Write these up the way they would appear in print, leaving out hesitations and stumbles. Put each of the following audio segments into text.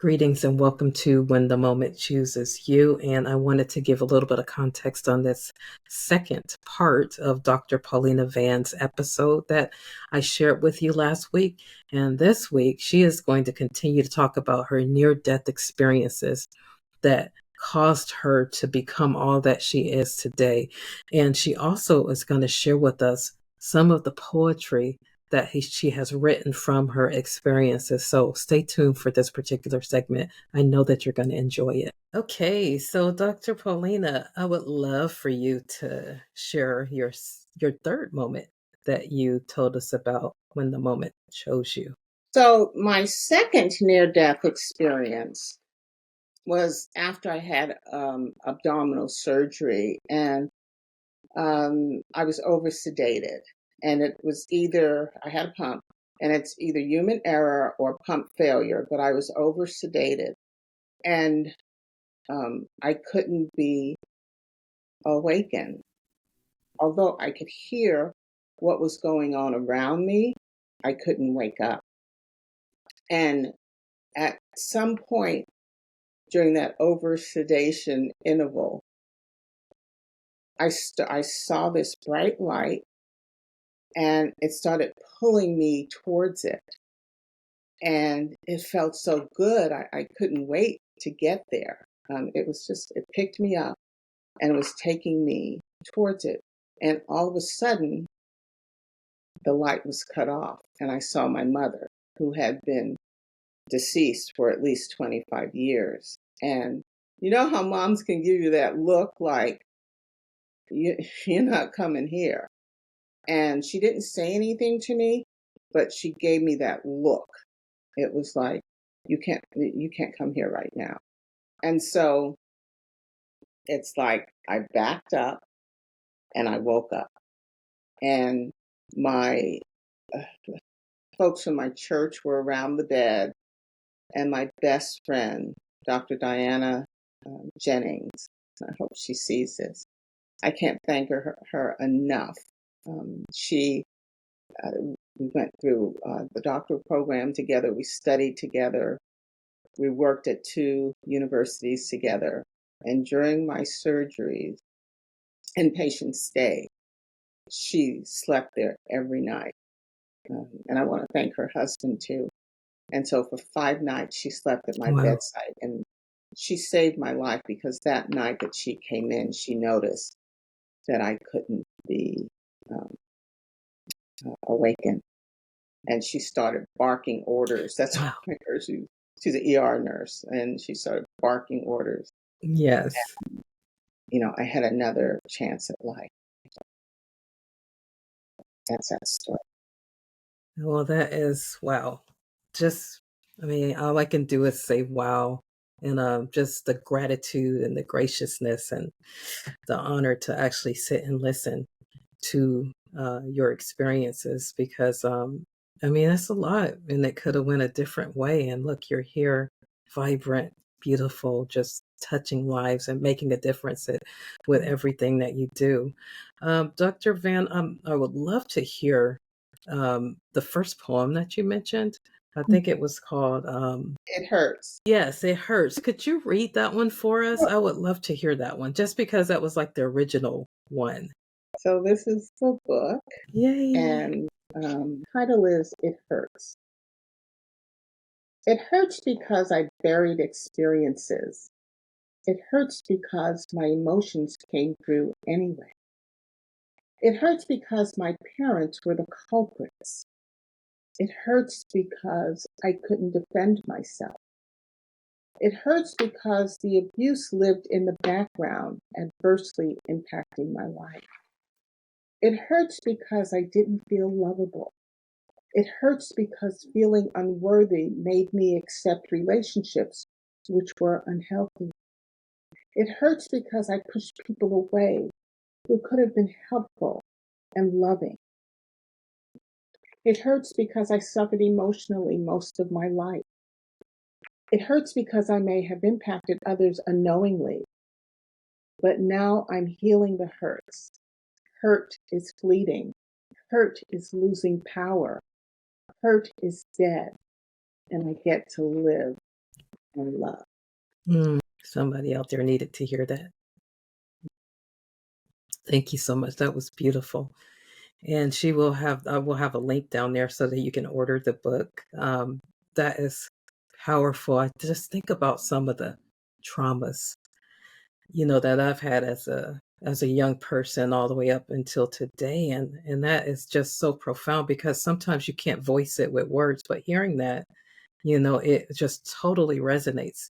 Greetings and welcome to When the Moment Chooses You. And I wanted to give a little bit of context on this second part of Dr. Paulina Van's episode that I shared with you last week. And this week, she is going to continue to talk about her near-death experiences that caused her to become all that she is today. And she also is going to share with us some of the poetry that she has written from her experiences. So stay tuned for this particular segment. I know that you're going to enjoy it. Okay, so Dr. Paulina, I would love for you to share your third moment that you told us about when the moment chose you. So my second near-death experience was after I had abdominal surgery, and I was over sedated, and it was either I had a pump, and it's either human error or pump failure, but I was over sedated, and I couldn't be awakened, although I could hear what was going on around me. I couldn't wake up, and at some point during that over sedation interval, I saw this bright light, and it started pulling me towards it. And it felt so good. I couldn't wait to get there. It picked me up and it was taking me towards it. And all of a sudden, the light was cut off, and I saw my mother, who had been deceased for at least 25 years. And you know how moms can give you that look like, you're not coming here. And she didn't say anything to me, but she gave me that look. It was like, you can't come here right now. And so it's like I backed up and I woke up. And my folks from my church were around the bed, and my best friend, Dr. Diana Jennings, I hope she sees this. I can't thank her enough. She We went through the doctoral program together. We studied together. We worked at 2 universities together. And during my surgeries and patient stay, she slept there every night. And I want to thank her husband too. And so for 5 nights, she slept at my Wow. bedside. And she saved my life, because that night that she came in, she noticed that I couldn't be awakened. And she started barking orders. That's Wow. what I heard. She's an ER nurse, and she started barking orders. Yes. And, I had another chance at life. That's that story. Well, that is wow. All I can do is say wow. And just the gratitude and the graciousness and the honor to actually sit and listen to your experiences, because that's a lot, and it could have went a different way. And look, you're here, vibrant, beautiful, just touching lives and making a difference with everything that you do. Dr. Van, I would love to hear the first poem that you mentioned. I think it was called It hurts. Yes, It Hurts. Could you read that one for us? I would love to hear that one, just because that was like the original one. So this is the book, Yay. and title is It Hurts. It hurts because I buried experiences. It hurts because my emotions came through anyway. It hurts because my parents were the culprits. It hurts because I couldn't defend myself. It hurts because the abuse lived in the background, adversely impacting my life. It hurts because I didn't feel lovable. It hurts because feeling unworthy made me accept relationships which were unhealthy. It hurts because I pushed people away who could have been helpful and loving. It hurts because I suffered emotionally most of my life. It hurts because I may have impacted others unknowingly, but now I'm healing the hurts. Hurt is fleeting. Hurt is losing power. Hurt is dead, and I get to live. and love. Somebody out there needed to hear that. Thank you so much. That was beautiful. And I will have a link down there so that you can order the book. That is powerful. I just think about some of the traumas, that I've had as a young person all the way up until today. And that is just so profound because sometimes you can't voice it with words, but hearing that, it just totally resonates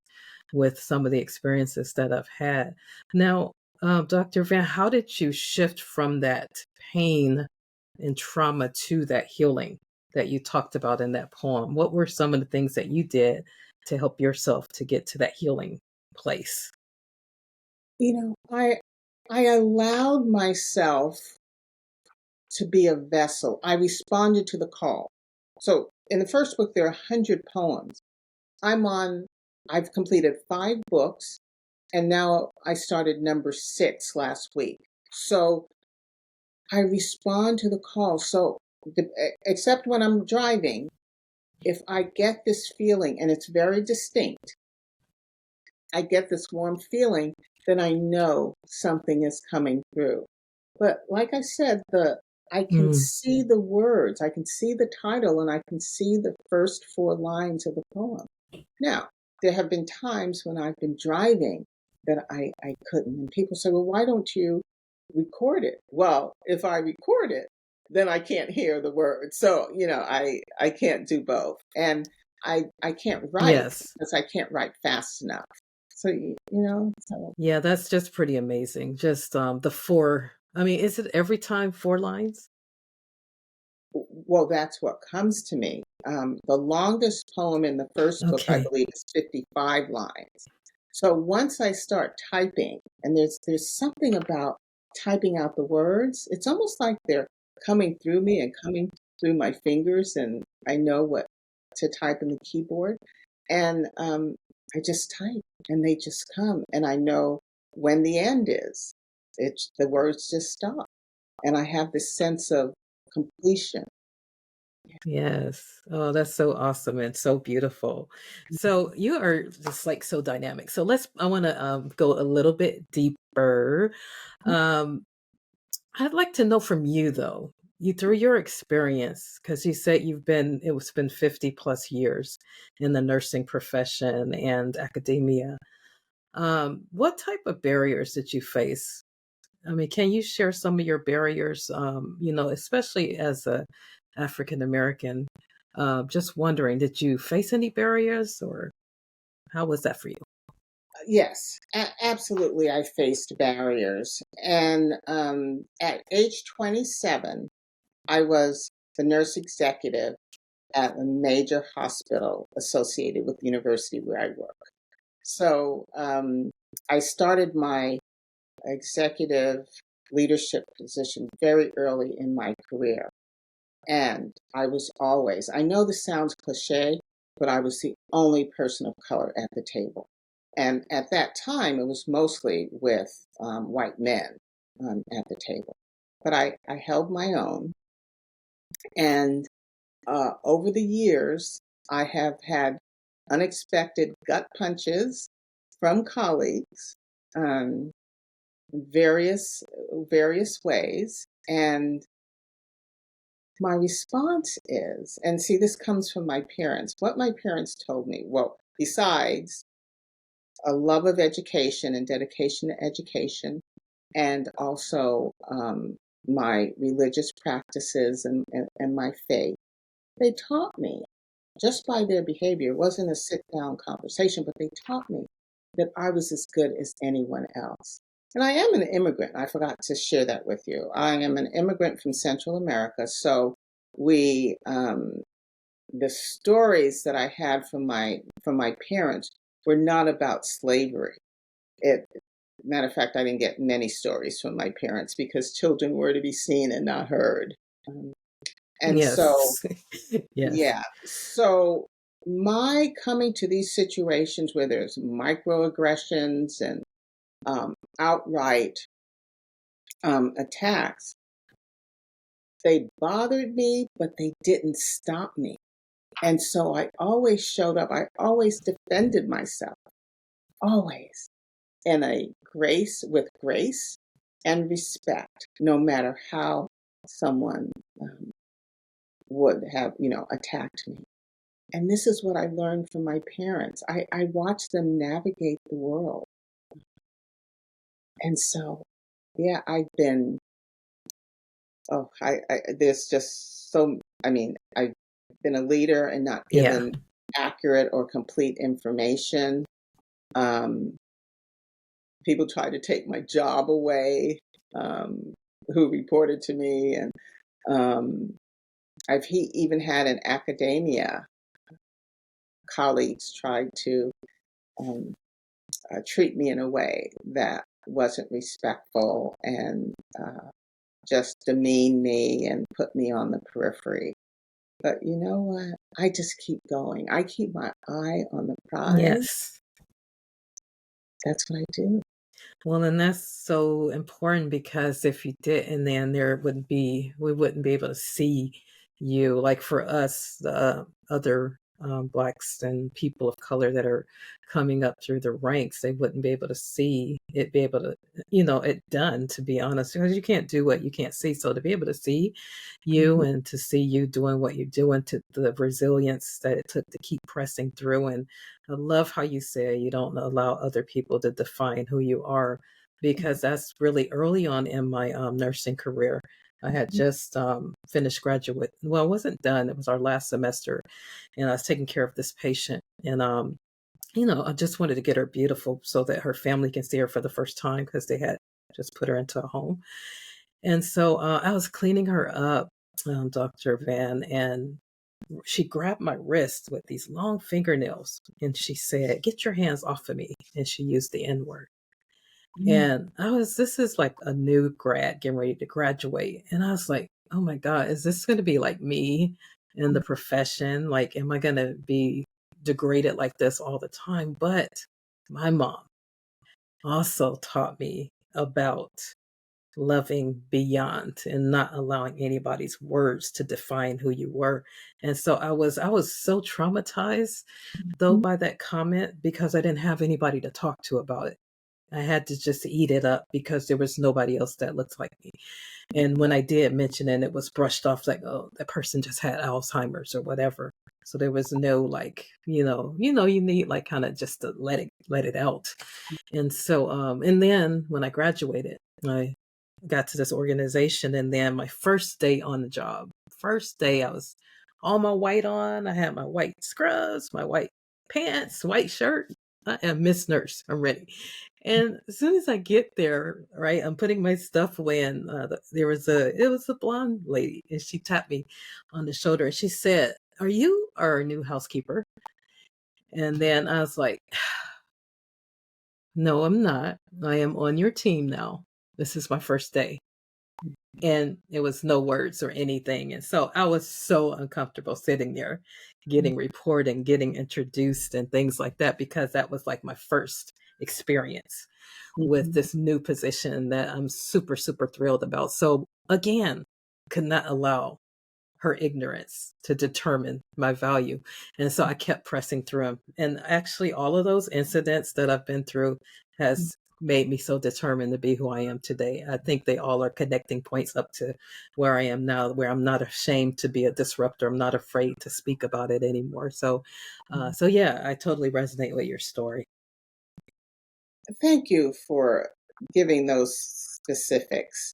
with some of the experiences that I've had. Now, Dr. Van, how did you shift from that pain and trauma to that healing that you talked about in that poem? What were some of the things that you did to help yourself to get to that healing place? I allowed myself to be a vessel. I responded to the call. So in the first book, there are 100 poems. I've completed 5 books, and now I started number 6 last week. So I respond to the call. So except when I'm driving, if I get this feeling, and it's very distinct, I get this warm feeling, then I know something is coming through. But like I said, I can Mm, see the words, I can see the title, and I can see the first 4 lines of the poem. Now, there have been times when I've been driving that I couldn't. And people say, well, why don't you record it? Well, if I record it, then I can't hear the words. So, I can't do both. And I can't write yes. because I can't write fast enough. So, so, Yeah, that's just pretty amazing. Just the 4, I mean, is it every time 4 lines? well, that's what comes to me. The longest poem in the first book, I Okay. believe, is 55 lines. So once I start typing, and there's something about typing out the words, it's almost like they're coming through me and coming through my fingers, and I know what to type in the keyboard. And I just type, and they just come, and I know when the end is. The words just stop, and I have this sense of completion. Yes. Oh, that's so awesome and so beautiful. So you are just like so dynamic. So I want to go a little bit deeper. Um, I'd like to know from you though, through your experience, because you said it's been 50 plus years in the nursing profession and academia. What type of barriers did you face? I mean, can you share some of your barriers? Especially as a African American. Just wondering, did you face any barriers, or how was that for you? Yes, absolutely. I faced barriers. And at age 27, I was the nurse executive at a major hospital associated with the university where I work. So I started my executive leadership position very early in my career. And I know this sounds cliche, but I was the only person of color at the table. And at that time, it was mostly with white men at the table. But I held my own. And over the years, I have had unexpected gut punches from colleagues, um, various ways. And my response is, and see, this comes from my parents, what my parents told me, well, besides a love of education and dedication to education, and also my religious practices and my faith, they taught me just by their behavior. It wasn't a sit down conversation, but they taught me that I was as good as anyone else. And I am an immigrant. I forgot to share that with you. I am an immigrant from Central America. So we, the stories that I had from my parents were not about slavery. It, matter of fact, I didn't get many stories from my parents because children were to be seen and not heard. Um, and so, Yes. Yes. yeah, so my coming to these situations where there's microaggressions and outright attacks, they bothered me, but they didn't stop me. And so I always showed up. I always defended myself, always, in a with grace and respect, no matter how someone would have, attacked me. And this is what I learned from my parents. I watched them navigate the world. And so, yeah, there's just so, I've been a leader and not Yeah. given accurate or complete information. Um, People tried to take my job away, who reported to me. And even had in academia, colleagues tried to um, treat me in a way that wasn't respectful and just demean me and put me on the periphery. But you know what? I just keep going. I keep my eye on the prize. Yes. That's what I do. Well, and that's so important because if you didn't, then we wouldn't be able to see you. Like for us, the other blacks and people of color that are coming up through the ranks, they wouldn't be able to see it, be able to, it done, to be honest, because you can't do what you can't see. So to be able to see you Mhm. and to see you doing what you're doing, to the resilience that it took to keep pressing through. And I love how you say you don't allow other people to define who you are, because that's really early on in my nursing career. I had just finished graduate. Well, I wasn't done. It was our last semester, and I was taking care of this patient. And I just wanted to get her beautiful so that her family can see her for the first time because they had just put her into a home. And so I was cleaning her up, Dr. Van, and she grabbed my wrist with these long fingernails and she said, "Get your hands off of me." And she used the N word. Mhm. And this is like a new grad getting ready to graduate. And I was like, oh my God, is this going to be like me in the profession? Like, am I going to be degraded like this all the time? But my mom also taught me about loving beyond and not allowing anybody's words to define who you were. And so I was so traumatized though by that comment because I didn't have anybody to talk to about it. I had to just eat it up because there was nobody else that looked like me. And when I did mention it, it was brushed off like, oh, that person just had Alzheimer's or whatever. So there was no like, you need like kind of just to let it out. And so and then when I graduated, I got to this organization, and then my first day on the job, first day I was all my white on. I had my white scrubs, my white pants, white shirt. I am Miss Nurse. I'm ready. And as soon as I get there, right, I'm putting my stuff away, and it was a blonde lady, and she tapped me on the shoulder, and she said, "Are you our new housekeeper?" And then I was like, "No, I'm not. I am on your team now. This is my first day." And it was no words or anything. And so I was so uncomfortable sitting there, getting reporting, getting introduced, and things like that, because that was like my first experience with Mhm. this new position that I'm super, super thrilled about. So again, could not allow her ignorance to determine my value. And so I kept pressing through them. And actually, all of those incidents that I've been through has made me so determined to be who I am today. I think they all are connecting points up to where I am now, where I'm not ashamed to be a disruptor. I'm not afraid to speak about it anymore. So yeah, I totally resonate with your story. Thank you for giving those specifics,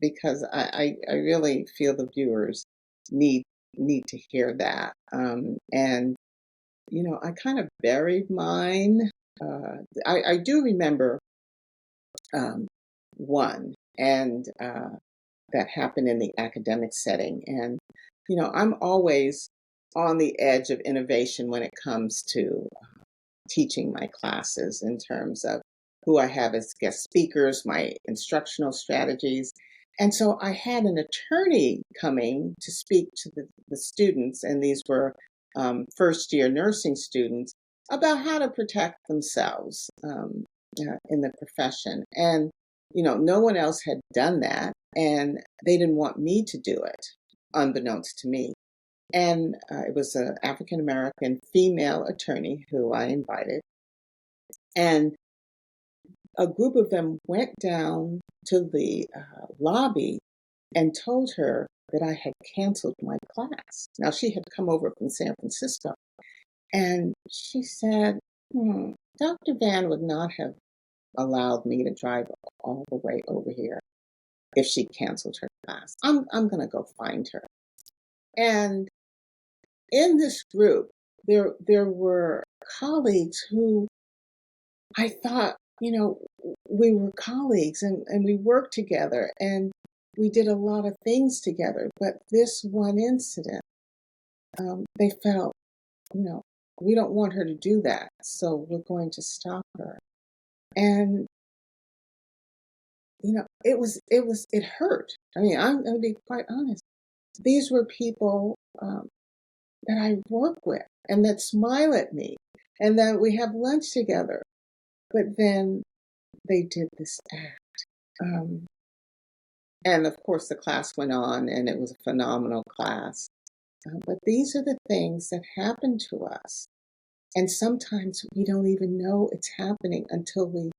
because I really feel the viewers need need to hear that. And I kind of buried mine. I do remember um, one, and that happened in the academic setting. And I'm always on the edge of innovation when it comes to teaching my classes in terms of who I have as guest speakers, my instructional strategies. And so I had an attorney coming to speak to the students, and these were first year nursing students, about how to protect themselves in the profession. And, no one else had done that, and they didn't want me to do it, unbeknownst to me. And it was an African American female attorney who I invited. And a group of them went down to the lobby and told her that I had canceled my class. Now, she had come over from San Francisco, and she said, Dr. Van would not have allowed me to drive all the way over here if she canceled her class. I'm going to go find her. And in this group, there were colleagues who I thought, we were colleagues and we worked together and we did a lot of things together. But this one incident, they felt, we don't want her to do that, so we're going to stop her. And it hurt. I mean, I'm going to be quite honest. These were people that I work with and that smile at me and that we have lunch together. But then they did this act. And of course, the class went on and it was a phenomenal class. But these are the things that happen to us. And sometimes we don't even know it's happening until we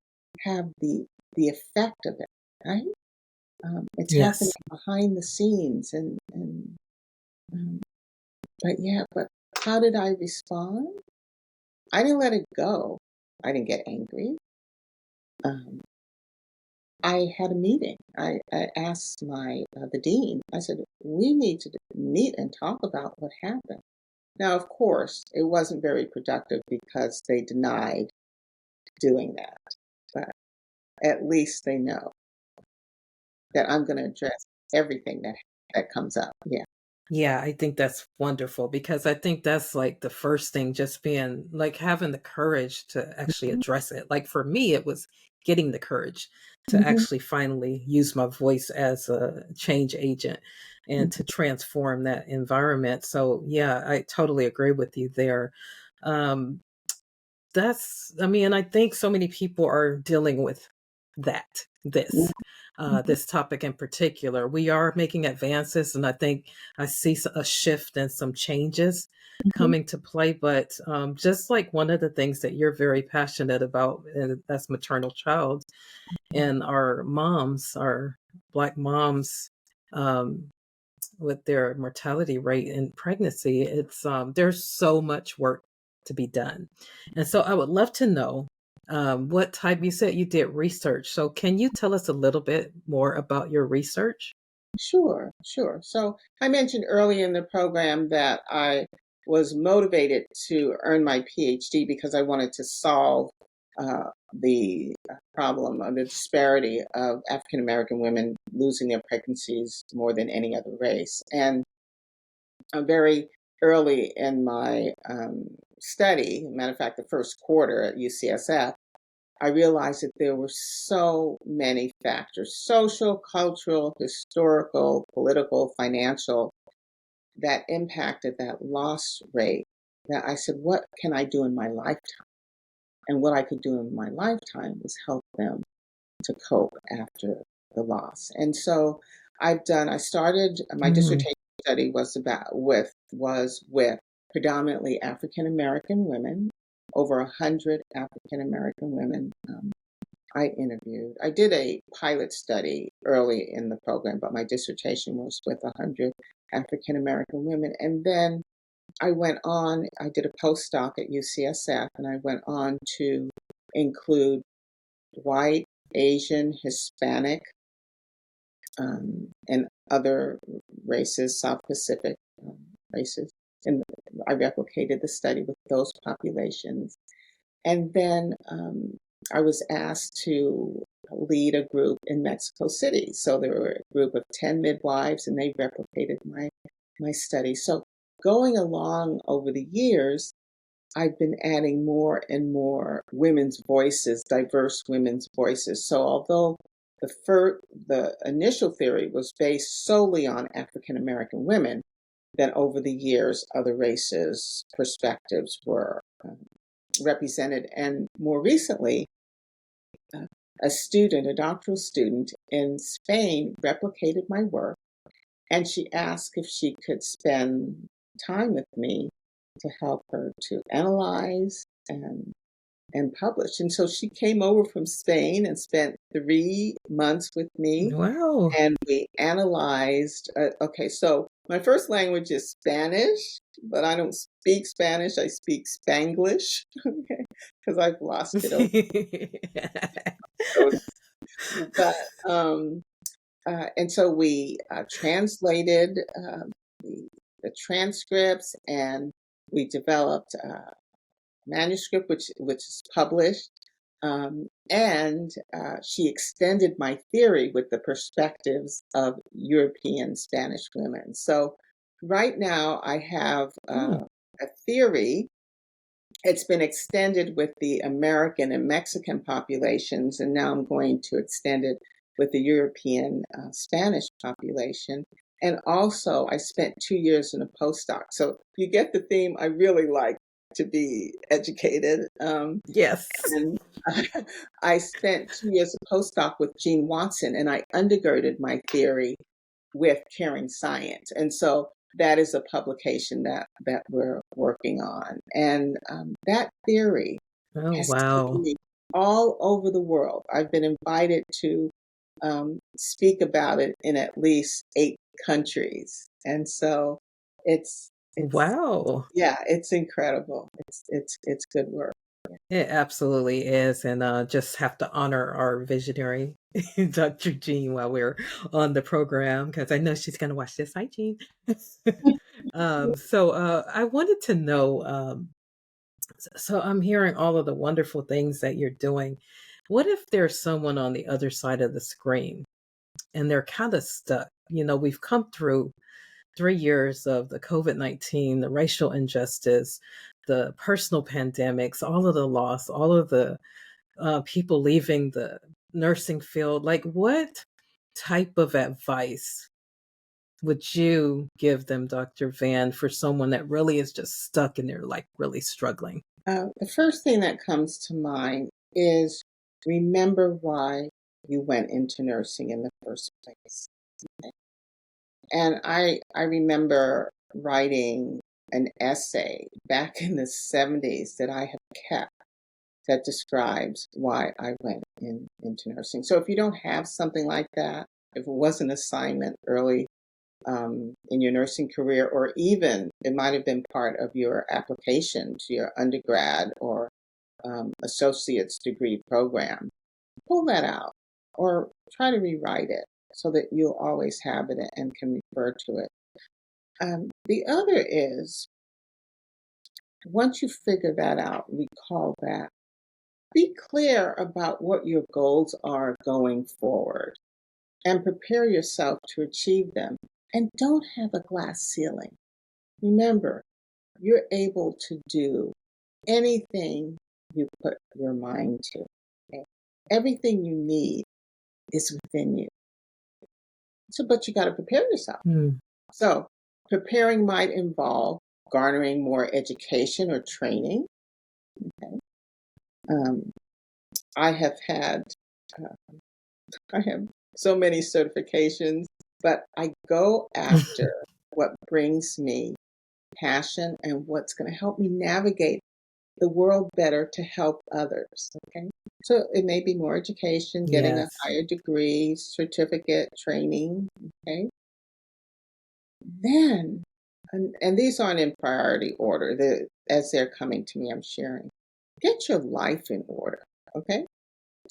have the effect of it, right? It's happening Yes. behind the scenes. But how did I respond? I didn't let it go. I didn't get angry. I had a meeting. I asked the dean. I said, we need to meet and talk about what happened. Now, of course, it wasn't very productive because they denied doing that. But at least they know that I'm going to address everything that comes up. Yeah. Yeah, I think that's wonderful because I think that's like the first thing, just being like having the courage to actually address it. Like for me, it was getting the courage to Mm-hmm. actually finally use my voice as a change agent and to transform that environment. So, yeah, I totally agree with you there. Um, I mean, I think so many people are dealing with Mm-hmm. this topic in particular. We are making advances, and I think I see a shift and some changes Mm-hmm. coming to play. But just like one of the things that you're very passionate about, and that's maternal child, and our Black moms, um, with their mortality rate in pregnancy, it's there's so much work to be done. And so I would love to know what type, you said you did research. So can you tell us a little bit more about your research? Sure, sure. So I mentioned early in the program that I was motivated to earn my PhD because I wanted to solve the problem of the disparity of African American women losing their pregnancies more than any other race. And very early in my study, matter of fact, the first quarter at UCSF, I realized that there were so many factors, social, cultural, historical, political, financial, that impacted that loss rate, that I said, what can I do in my lifetime? And what I could do in my lifetime was help them to cope after the loss. And so I started, my Mm, dissertation study was with predominantly African American women, over 100 African American women. I interviewed. I did a pilot study early in the program, but my dissertation was with 100 African American women. And then I did a postdoc at UCSF, and I went on to include white, Asian, Hispanic, and other races, South Pacific races. And I replicated the study with those populations. And then I was asked to lead a group in Mexico City. So there were a group of 10 midwives, and they replicated my study. So going along over the years, I've been adding more and more women's voices, diverse women's voices. So although the initial theory was based solely on African American women, then over the years, other races' perspectives were represented. And more recently, uh, a doctoral student in Spain replicated my work, and she asked if she could spend time with me to help her to analyze and publish. And so she came over from Spain and spent 3 months with me, Wow. and we analyzed. Okay, so my first language is Spanish, but I don't speak Spanish. I speak Spanglish, okay, because I've lost it over. But and so we translated the transcripts, and we developed a manuscript, which is published. And she extended my theory with the perspectives of European Spanish women. So right now I have Mm, a theory. It's been extended with the American and Mexican populations, and now I'm going to extend it with the European Spanish population. And also, I spent 2 years in a postdoc. So you get the theme. I really like to be educated. yes. And I spent 2 years a postdoc with Gene Watson, and I undergirded my theory with Caring Science. And so that is a publication that we're working on. And that theory Oh, has taken wow. me all over the world. I've been invited to speak about it in at least 8 countries. And so it's Wow. yeah, it's incredible. It's good work. It absolutely is. And just have to honor our visionary, Dr. Jean, while we're on the program, because I know she's going to watch this. Hi, Jean. I wanted to know, so I'm hearing all of the wonderful things that you're doing. What if there's someone on the other side of the screen and they're kind of stuck? We've come through 3 years of the COVID-19, the racial injustice, the personal pandemics, all of the loss, all of the people leaving the nursing field. Like, what type of advice would you give them, Dr. Van, for someone that really is just stuck and they're like really struggling? The first thing that comes to mind is remember why you went into nursing in the first place. And I remember writing an essay back in the 70s that I have kept that describes why I went into nursing. So if you don't have something like that, if it was an assignment early in your nursing career, or even it might have been part of your application to your undergrad or associate's degree program, pull that out or try to rewrite it so that you'll always have it and can refer to it. The other is once you figure that out, recall that. Be clear about what your goals are going forward and prepare yourself to achieve them. And don't have a glass ceiling. Remember, you're able to do anything you put your mind to. Okay? Everything you need is within you. So, but you got to prepare yourself. Hmm. So, preparing might involve garnering more education or training. Okay? Um, I have had, uh, I have so many certifications, but I go after what brings me passion and what's going to help me navigate the world better to help others. Okay. So it may be more education, getting a Yes. higher degree, certificate, training. Okay. Then, and these aren't in priority order, as they're coming to me, I'm sharing. Get your life in order. Okay.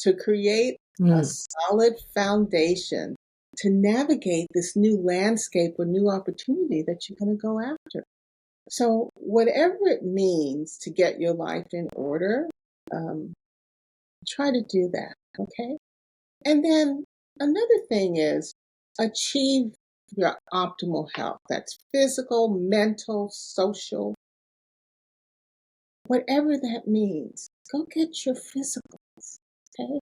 To create a Mm, solid foundation to navigate this new landscape or new opportunity that you're going to go after. So, whatever it means to get your life in order, um, try to do that. Okay. And then another thing is achieve your optimal health. That's physical, mental, social, whatever that means. Go get your physicals. Okay.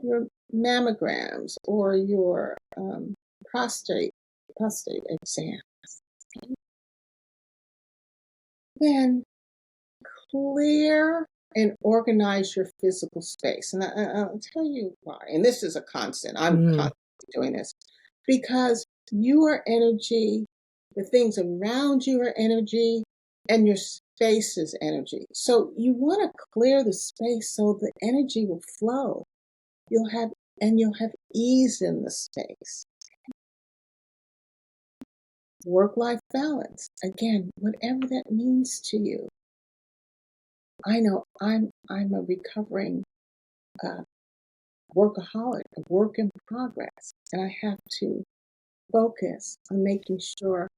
Your mammograms or your prostate exam. Okay. Then clear and organize your physical space. And I'll tell you why. And this is a constant. I'm mm, constantly doing this because you are energy The things around you are energy, and your space is energy. So you want to clear the space so the energy will flow. You'll have ease in the space. Work-life balance. Again, whatever that means to you. I know I'm a recovering workaholic, a work in progress, and I have to focus on making sure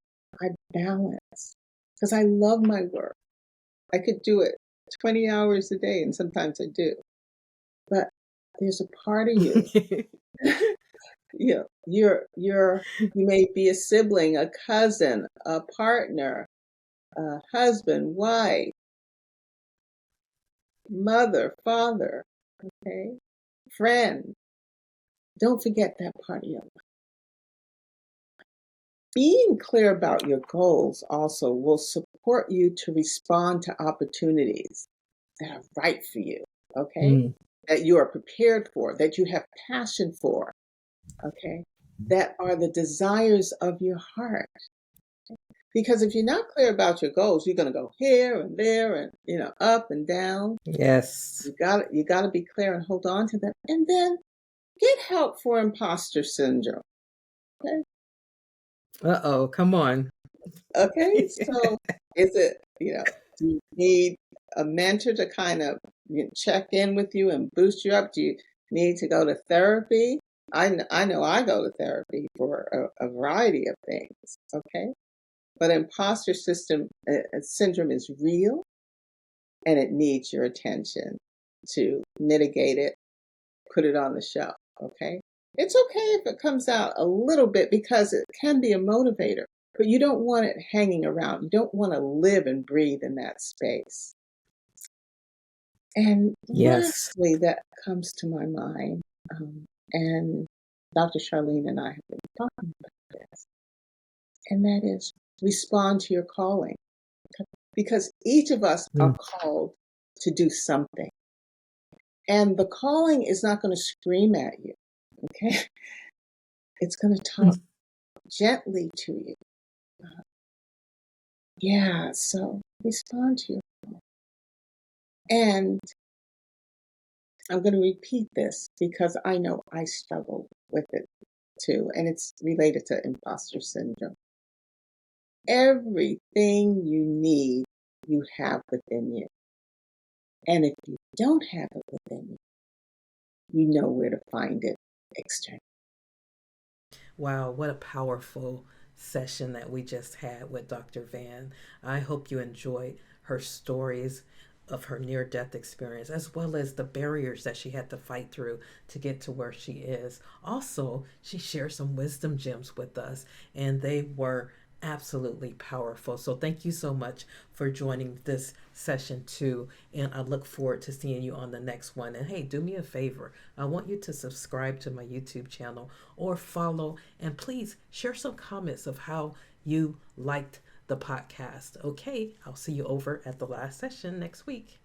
I balance because I love my work. I could do it 20 hours a day, and sometimes I do. But there's a part of you, you may be a sibling, a cousin, a partner, a husband, wife, mother, father, okay, friend. Don't forget that part of you. Being clear about your goals also will support you to respond to opportunities that are right for you, okay? Mm. That you are prepared for, that you have passion for, okay? That are the desires of your heart. Because if you're not clear about your goals, you're going to go here and there and, up and down. Yes. You got to be clear and hold on to them. And then get help for imposter syndrome. Okay? Uh-oh, come on. Okay, so is it, do you need a mentor to kind of check in with you and boost you up? Do you need to go to therapy? I know I go to therapy for a variety of things, okay? But imposter syndrome is real and it needs your attention to mitigate it, put it on the shelf, okay? It's okay if it comes out a little bit because it can be a motivator, but you don't want it hanging around. You don't want to live and breathe in that space. And Yes. lastly, that comes to my mind, and Dr. Charlene and I have been talking about this, and that is respond to your calling. Because each of us are Mm. called to do something. And the calling is not going to scream at you, okay? It's going to talk gently to you. So respond to your calling. And I'm going to repeat this because I know I struggle with it too, and it's related to imposter syndrome. Everything you need, you have within you. And if you don't have it within you, you know where to find it externally. Wow, what a powerful session that we just had with Dr. Van. I hope you enjoyed her stories of her near death experience, as well as the barriers that she had to fight through to get to where she is. Also, she shared some wisdom gems with us, and they were absolutely powerful. So, thank you so much for joining this session too. And I look forward to seeing you on the next one. And hey, do me a favor. I want you to subscribe to my YouTube channel or follow, and please share some comments of how you liked the podcast. Okay, I'll see you over at the last session next week.